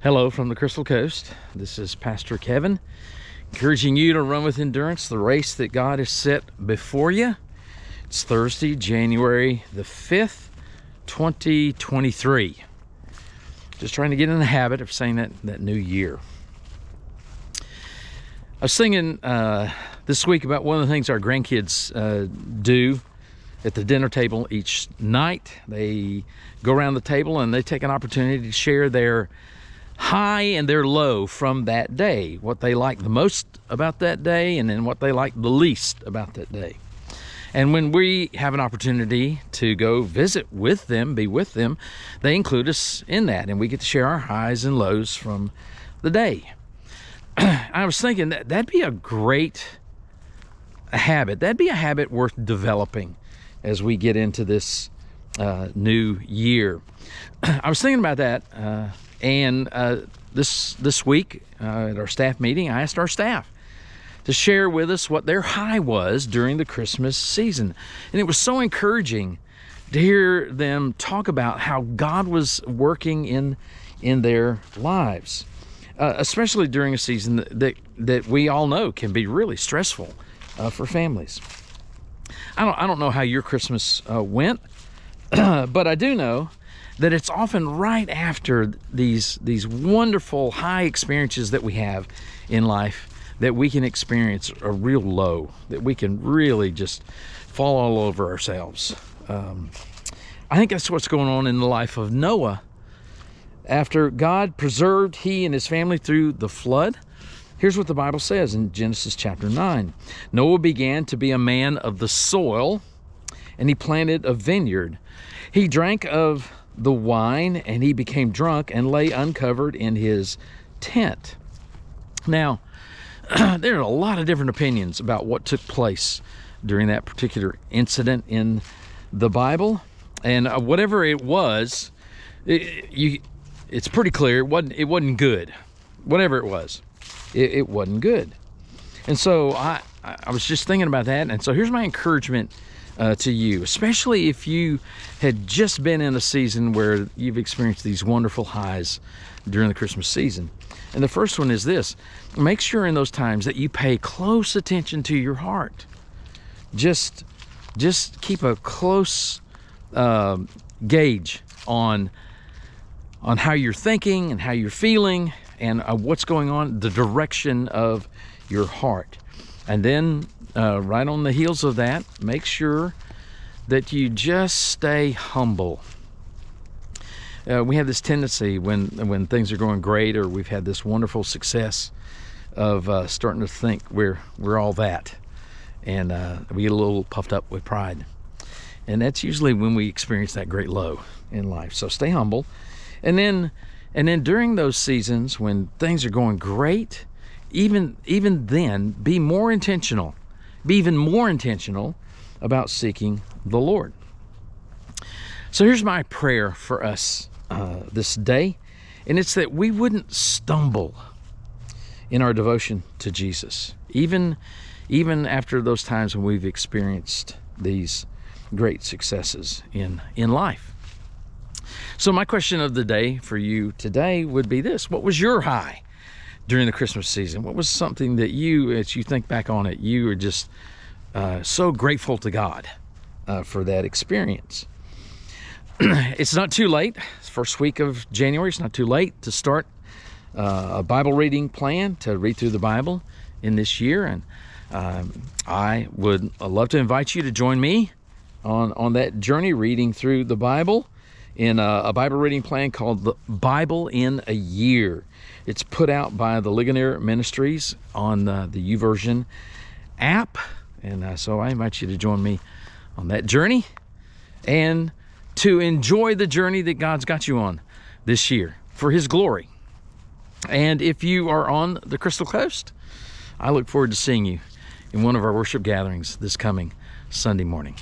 Hello from the Crystal Coast. This is Pastor Kevin, encouraging you to run with endurance the race that God has set before you. It's Thursday, January the 5th, 2023. Just trying to get in the habit of saying that new year. I was thinking this week about one of the things our grandkids do at the dinner table each night. They go around the table and they take an opportunity to share their high and their low from that day, what they like the most about that day, and then what they like the least about that day. And when we have an opportunity to go visit with them, be with them, they include us in that, and we get to share our highs and lows from the day. I was thinking that'd be a great habit. That'd be a habit worth developing as we get into this new year. I was thinking about that. And this week at our staff meeting, I asked our staff to share with us what their high was during the Christmas season. And it was so encouraging to hear them talk about how God was working in their lives, especially during a season that we all know can be really stressful for families. I don't know how your Christmas went, but I do know that it's often right after these wonderful high experiences that we have in life that we can experience a real low, that we can really just fall all over ourselves. I think that's what's going on in the life of Noah. After God preserved he and his family through the flood, here's what the Bible says in Genesis chapter 9. Noah began to be a man of the soil, and he planted a vineyard. He drank of the wine, and he became drunk and lay uncovered in his tent. Now, there are a lot of different opinions about what took place during that particular incident in the Bible, and whatever it was, it's pretty clear it wasn't good. Whatever it was, it wasn't good. And so I was just thinking about that, and so here's my encouragement to you, especially if you had just been in a season where you've experienced these wonderful highs during the Christmas season. And the first one is this: make sure in those times that you pay close attention to your heart. Just keep a close gauge on how you're thinking and how you're feeling and what's going on, the direction of your heart. And then right on the heels of that, make sure that you just stay humble. We have this tendency when things are going great, or we've had this wonderful success, of starting to think we're all that, and we get a little puffed up with pride. And that's usually when we experience that great low in life. So stay humble, and then during those seasons when things are going great, even then, be more intentional. Be even more intentional about seeking the Lord. So here's my prayer for us this day, and it's that we wouldn't stumble in our devotion to Jesus, even after those times when we've experienced these great successes in life. So my question of the day for you today would be this: what was your high during the Christmas season? What was something that as you think back on it, you are just so grateful to God for that experience? It's not too late. It's the first week of January. It's not too late to start a Bible reading plan, to read through the Bible in this year. And I would love to invite you to join me on that journey, reading through the Bible in a Bible reading plan called the Bible in a Year. It's put out by the Ligonier Ministries on the YouVersion app. And so I invite you to join me on that journey and to enjoy the journey that God's got you on this year for His glory. And if you are on the Crystal Coast, I look forward to seeing you in one of our worship gatherings this coming Sunday morning.